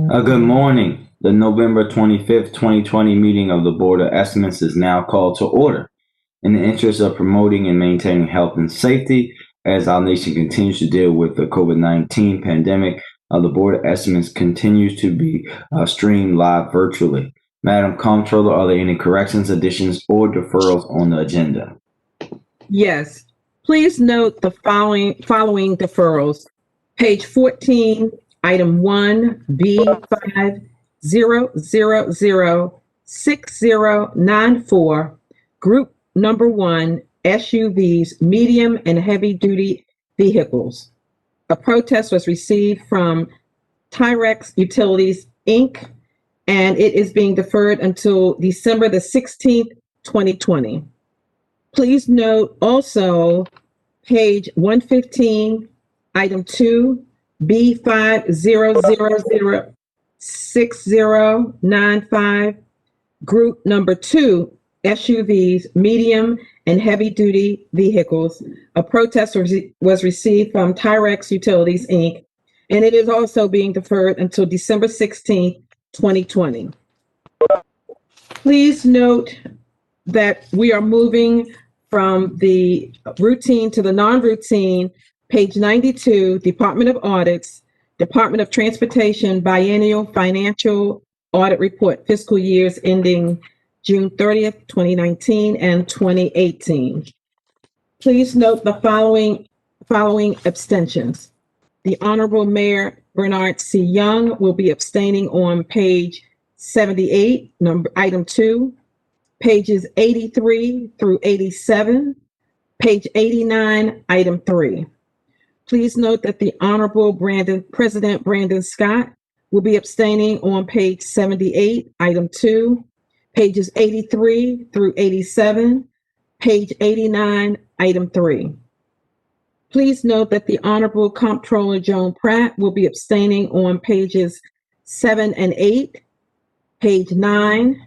Good morning. The November 25th, 2020 meeting of the Board of Estimates is now called to order. In the interest of promoting and maintaining health and safety, as our nation continues to deal with the COVID-19 pandemic, the Board of Estimates continues to be streamed live virtually. Madam Comptroller, are there any corrections, additions, or deferrals on the agenda? Yes. Please note the following deferrals. Page 14, item 1, B50006094, group number 1, SUVs, medium and heavy duty vehicles. A protest was received from Tyrex Utilities, Inc., and it is being deferred until December the 16th, 2020. Please note also page 115, item 2, B50006095, group number 2, SUVs, medium and heavy duty vehicles. A protest was received from Tyrex Utilities, Inc., and it is also being deferred until December 16th, 2020. Please note that we are moving from the routine to the non-routine. Page 92, Department of Audits, Department of Transportation Biennial Financial Audit Report, fiscal years ending June 30th, 2019 and 2018. Please note the following abstentions. The Honorable Mayor Bernard C. Young will be abstaining on page 78, item 2, pages 83 through 87, page 89, item 3. Please note that the Honorable President Brandon Scott will be abstaining on page 78, item 2, pages 83 through 87, page 89, item 3. Please note that the Honorable Comptroller Joan Pratt will be abstaining on pages 7 and 8, page 9,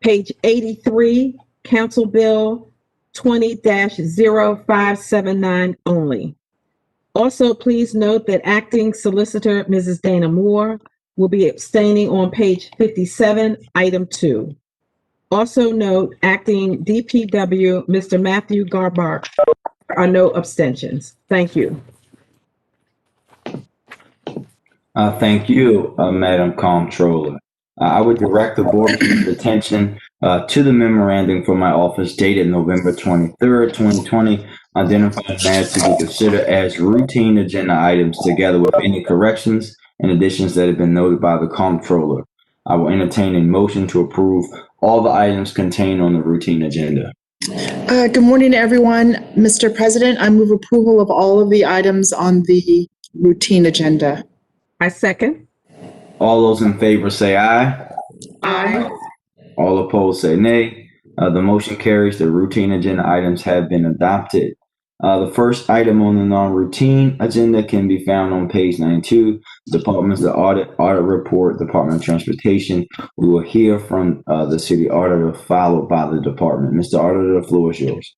page 83, Council Bill 20-0579 only. Also, please note that Acting Solicitor Mrs. Dana Moore will be abstaining on page 57, item 2. Also note Acting DPW Mr. Matthew Garbar. There are no abstentions. Thank you. Thank you, Madam Comptroller. I would direct the board's attention to the memorandum from my office dated November 23rd, 2020, identifying matters to be considered as routine agenda items together with any corrections and additions that have been noted by the Comptroller. I will entertain a motion to approve all the items contained on the routine agenda. Good morning, everyone. Mr. President, I move approval of all of the items on the routine agenda. I second. All those in favor say aye. Aye. All opposed say nay. The motion carries. The routine agenda items have been adopted. The first item on the non-routine agenda can be found on page 92, Departments of Audit Report, Department of Transportation. We will hear from the City Auditor, followed by the department. Mr. Auditor, the floor is yours.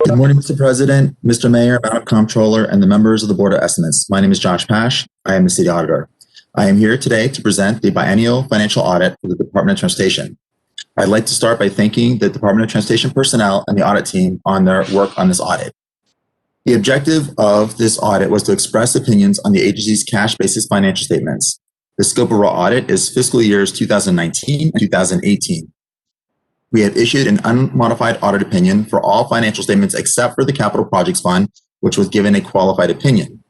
Good morning, Mr. President, Mr. Mayor, Madam Comptroller, and the members of the Board of Estimates. My name is Josh Pash. I am the City Auditor. I am here today to present the biennial financial audit for the Department of Transportation. I'd like to start by thanking the Department of Transportation personnel and the audit team on their work on this audit. The objective of this audit was to express opinions on the agency's cash basis financial statements. The scope of our audit is fiscal years 2019 and 2018. We have issued an unmodified audit opinion for all financial statements except for the Capital Projects Fund, which was given a qualified opinion.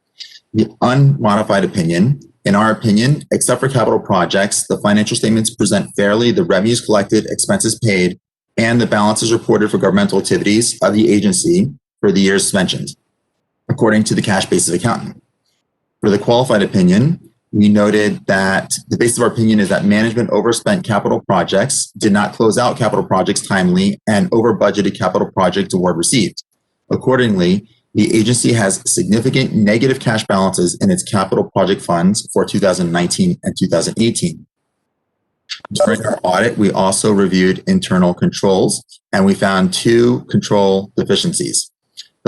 The unmodified opinion, in our opinion, except for capital projects, the financial statements present fairly the revenues collected, expenses paid, and the balances reported for governmental activities of the agency for the years mentioned, according to the cash basis accountant. For the qualified opinion, we noted that the basis of our opinion is that management overspent capital projects, did not close out capital projects timely, and over budgeted capital project award received. Accordingly, the agency has significant negative cash balances in its capital project funds for 2019 and 2018. During our audit, we also reviewed internal controls, and we found 2 control deficiencies.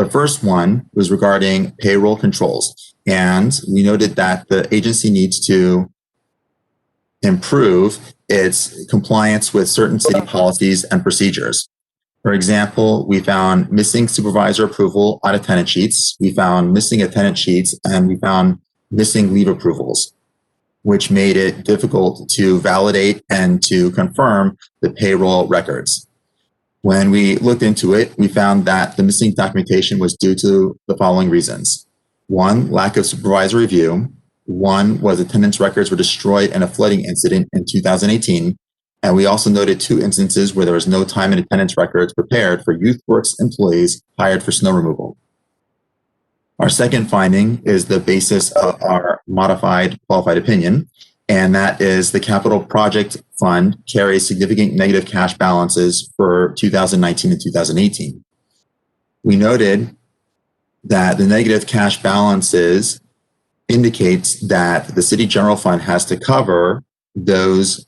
The first one was regarding payroll controls. And we noted that the agency needs to improve its compliance with certain city policies and procedures. For example, we found missing supervisor approval on attendance sheets. We found missing attendance sheets, and we found missing leave approvals, which made it difficult to validate and to confirm the payroll records. When we looked into it, we found that the missing documentation was due to the following reasons. One, lack of supervisor review. One was attendance records were destroyed in a flooding incident in 2018. And we also noted 2 instances where there was no time and attendance records prepared for Youth Works employees hired for snow removal. Our second finding is the basis of our modified qualified opinion, and that is the capital project fund carries significant negative cash balances for 2019 and 2018. We noted that the negative cash balances indicates that the city general fund has to cover those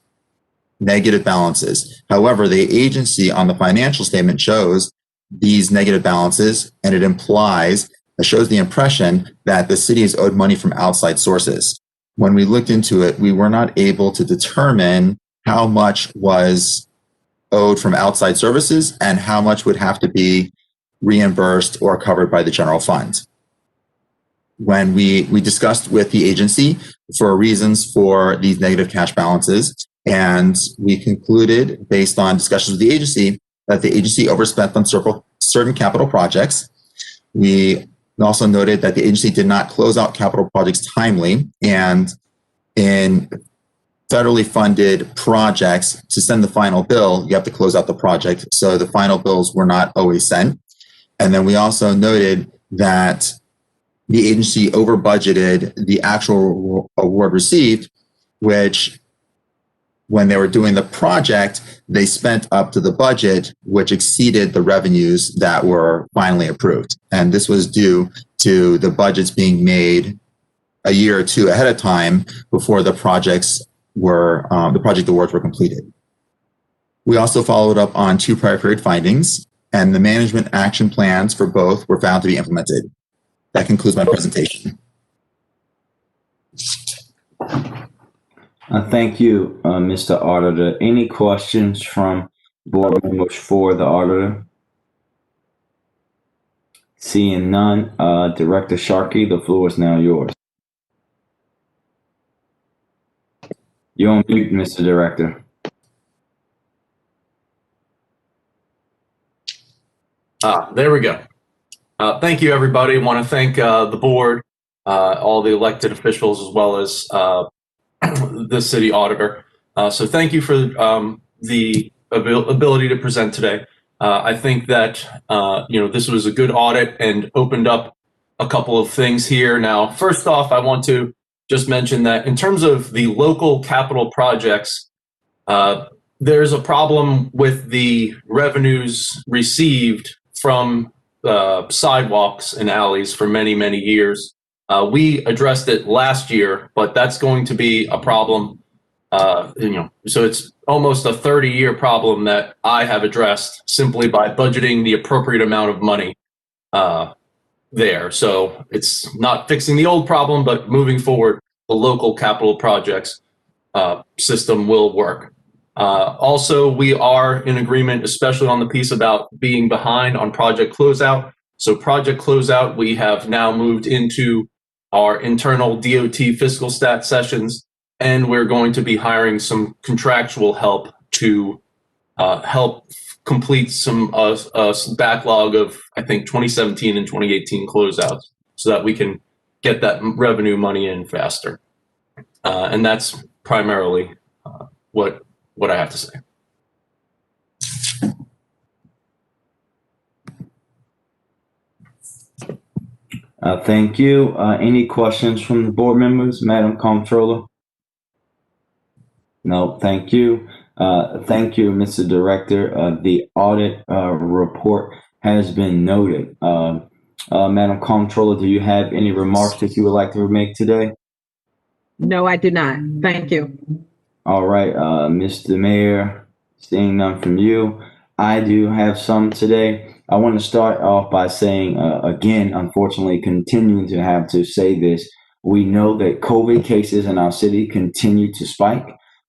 negative balances. However, the agency on the financial statement shows these negative balances, and it shows the impression that the city is owed money from outside sources. When we looked into it, we were not able to determine how much was owed from outside services and how much would have to be reimbursed or covered by the general fund. When we discussed with the agency for reasons for these negative cash balances, and we concluded based on discussions with the agency that the agency overspent on certain capital projects. We also noted that the agency did not close out capital projects timely, and in federally funded projects, to send the final bill, you have to close out the project. So the final bills were not always sent. And then we also noted that the agency over budgeted the actual award received, which when they were doing the project, they spent up to the budget, which exceeded the revenues that were finally approved. And this was due to the budgets being made a year or 2 ahead of time before the project awards were completed. We also followed up on 2 prior period findings, and the management action plans for both were found to be implemented. That concludes my presentation. Thank you, Mr. Auditor. Any questions from board members for the auditor? Seeing none, Director Sharkey, the floor is now yours. You're on mute, Mr. Director. There we go. Thank you, everybody. I want to thank the board, all the elected officials, as well as the city auditor. So thank you for the ability to present today. I think that this was a good audit and opened up a couple of things here. Now, first off, I want to just mention that in terms of the local capital projects, there's a problem with the revenues received from sidewalks and alleys for many, many years. We addressed it last year, but that's going to be a problem. So it's almost a 30-year problem that I have addressed simply by budgeting the appropriate amount of money there. So it's not fixing the old problem, but moving forward, the local capital projects system will work. Also, we are in agreement, especially on the piece about being behind on project closeout. So project closeout, we have now moved into our internal DOT fiscal stat sessions, and we're going to be hiring some contractual help to help complete some backlog of, I think, 2017 and 2018 closeouts so that we can get that revenue money in faster. And that's primarily what I have to say. Thank you. Any questions from the board members, Madam Comptroller? No, thank you. Thank you, Mr. Director. The audit report has been noted. Madam Comptroller, do you have any remarks that you would like to make today? No, I do not. Thank you. All right, Mr. Mayor, seeing none from you, I do have some today. I want to start off by saying, again, unfortunately, continuing to have to say this, we know that COVID cases in our city continue to spike.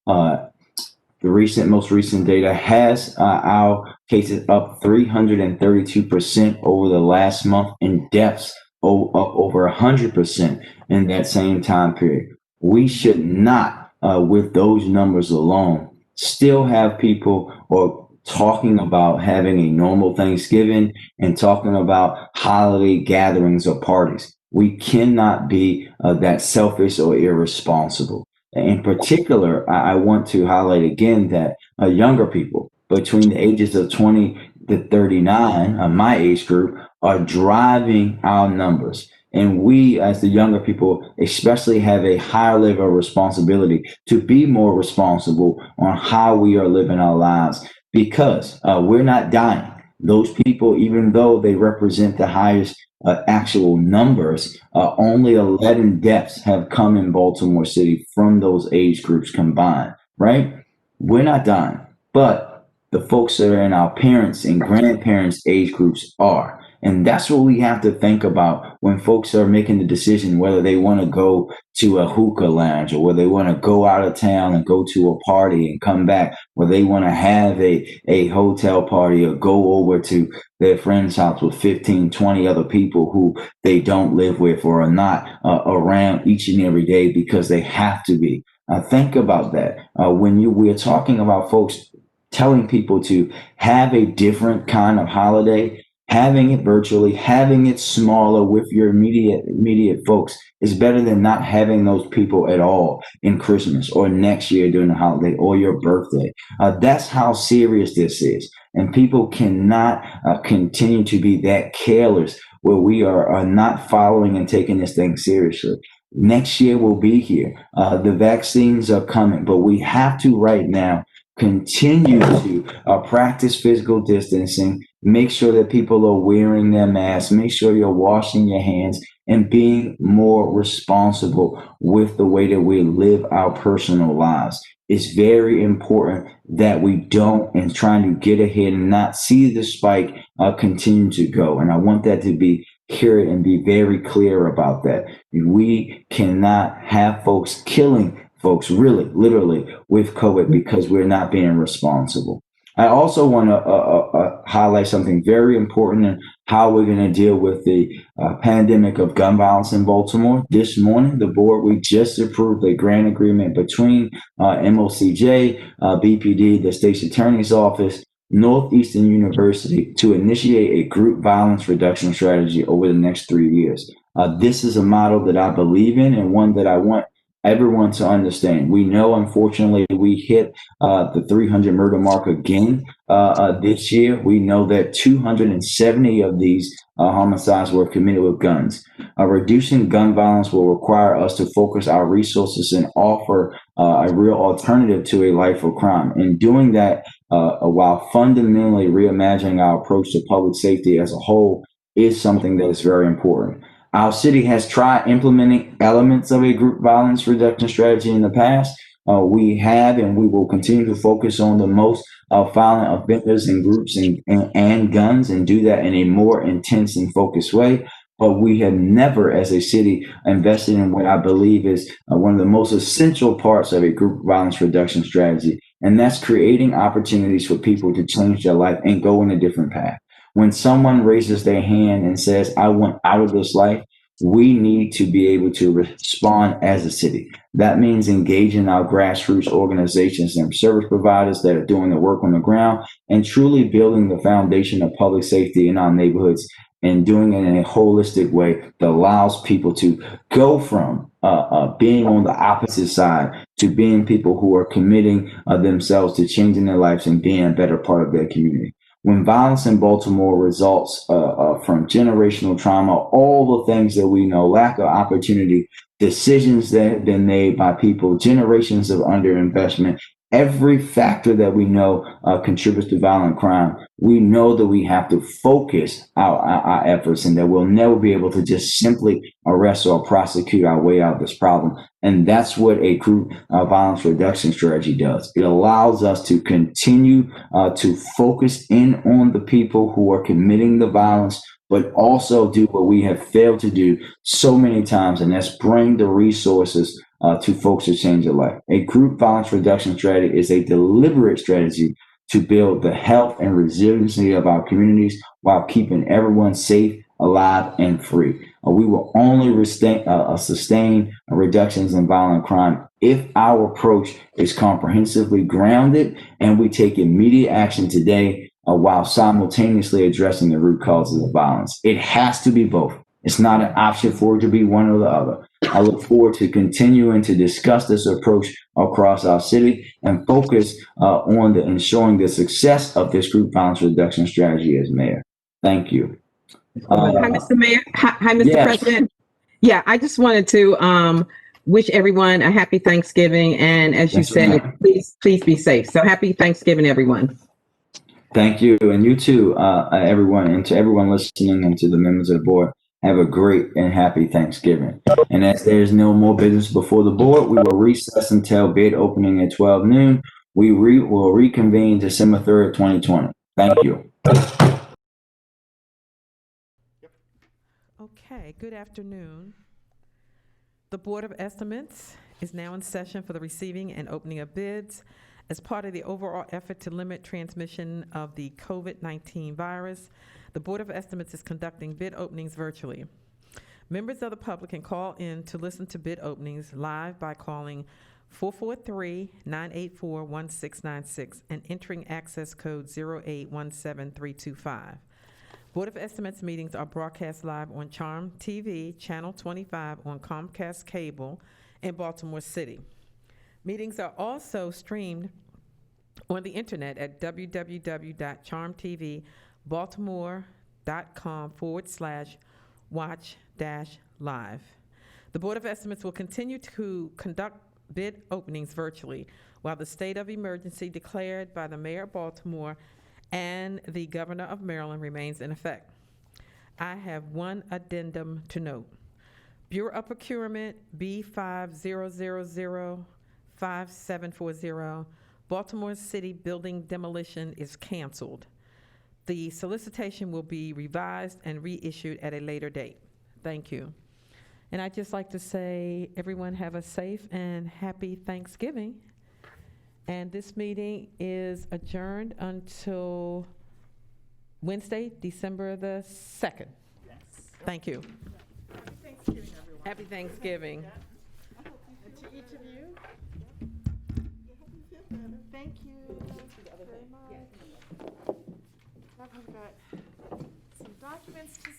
The most recent data has our cases up 332% over the last month, and deaths up over 100% in that same time period. We should not, with those numbers alone, still have people or talking about having a normal Thanksgiving and talking about holiday gatherings or parties. We cannot be that selfish or irresponsible. In particular, I want to highlight again that younger people between the ages of 20 to 39, my age group, are driving our numbers. And we, as the younger people, especially have a higher level of responsibility to be more responsible on how we are living our lives, because we're not dying. Those people, even though they represent the highest actual numbers, only 11 deaths have come in Baltimore City from those age groups combined, right? We're not dying, but the folks that are in our parents' and grandparents' age groups are. And that's what we have to think about when folks are making the decision whether they want to go to a hookah lounge or whether they want to go out of town and go to a party and come back, whether they want to have a hotel party or go over to their friend's house with 15, 20 other people who they don't live with or are not around each and every day because they have to be. Think about that. We're talking about folks telling people to have a different kind of holiday, having it virtually, having it smaller with your immediate folks is better than not having those people at all in Christmas or next year during the holiday or your birthday. That's how serious this is. And people cannot continue to be that careless where we are not following and taking this thing seriously. Next year will be here. The vaccines are coming, but we have to right now continue to practice physical distancing, make sure that people are wearing their masks, make sure you're washing your hands, and being more responsible with the way that we live our personal lives. It's very important that we don't and trying to get ahead and not see the spike continue to go. And I want that to be heard and be very clear about that. We cannot have folks killing folks, really, literally, with COVID because we're not being responsible. I also want to highlight something very important in how we're going to deal with the pandemic of gun violence in Baltimore. This morning, the board, we just approved a grant agreement between MOCJ, BPD, the State's Attorney's Office, Northeastern University to initiate a group violence reduction strategy over the next 3 years. This is a model that I believe in and one that I want everyone to understand. We know, unfortunately, we hit the 300 murder mark again this year. We know that 270 of these homicides were committed with guns. Reducing gun violence will require us to focus our resources and offer a real alternative to a life of crime. In doing that, while fundamentally reimagining our approach to public safety as a whole is something that is very important. Our city has tried implementing elements of a group violence reduction strategy in the past. We have and we will continue to focus on the most violent offenders and groups and guns and do that in a more intense and focused way. But we have never, as a city, invested in what I believe is one of the most essential parts of a group violence reduction strategy, and that's creating opportunities for people to change their life and go in a different path. When someone raises their hand and says, I want out of this life, we need to be able to respond as a city. That means engaging our grassroots organizations and service providers that are doing the work on the ground and truly building the foundation of public safety in our neighborhoods and doing it in a holistic way that allows people to go from being on the opposite side to being people who are committing themselves to changing their lives and being a better part of their community. When violence in Baltimore results from generational trauma, all the things that we know, lack of opportunity, decisions that have been made by people, generations of underinvestment, every factor that we know contributes to violent crime, we know that we have to focus our efforts and that we'll never be able to just simply arrest or prosecute our way out of this problem. And that's what a group violence reduction strategy does. It allows us to continue to focus in on the people who are committing the violence, but also do what we have failed to do so many times, and that's bring the resources to folks to change their life. A group violence reduction strategy is a deliberate strategy to build the health and resiliency of our communities while keeping everyone safe, alive, and free. We will only sustain reductions in violent crime if our approach is comprehensively grounded and we take immediate action today while simultaneously addressing the root causes of violence. It has to be both. It's not an option for it to be one or the other. I look forward to continuing to discuss this approach across our city and focus on ensuring the success of this group violence reduction strategy as mayor. Thank you. Hi, Mr. Mayor. Hi, Mr. Yes. President. Yeah, I just wanted to wish everyone a happy Thanksgiving. And as you Yes, said, ma'am. please be safe. So happy Thanksgiving, everyone. Thank you. And you too, everyone, and to everyone listening and to the members of the board, have a great and happy Thanksgiving. And as there's no more business before the board, we will recess until bid opening at 12 noon. We will reconvene December 3rd, 2020. Thank you. Okay, good afternoon. The Board of Estimates is now in session for the receiving and opening of bids as part of the overall effort to limit transmission of the COVID-19 virus. The Board of Estimates is conducting bid openings virtually. Members of the public can call in to listen to bid openings live by calling 443-984-1696 and entering access code 0817325. Board of Estimates meetings are broadcast live on Charm TV, Channel 25 on Comcast Cable in Baltimore City. Meetings are also streamed on the internet at www.charmtv.baltimore.com/watch-live. The Board of Estimates will continue to conduct bid openings virtually while the state of emergency declared by the Mayor of Baltimore and the Governor of Maryland remains in effect. I have one addendum to note. Bureau of Procurement B50005740, Baltimore City building demolition is canceled. The solicitation will be revised and reissued at a later date. Thank you. And I'd just like to say, everyone have a safe and happy Thanksgiving. And this meeting is adjourned until Wednesday, December the 2nd. Yes. Thank you. Happy Thanksgiving, everyone. Happy Thanksgiving. And to each of you. Thank you very much. I've got some documents to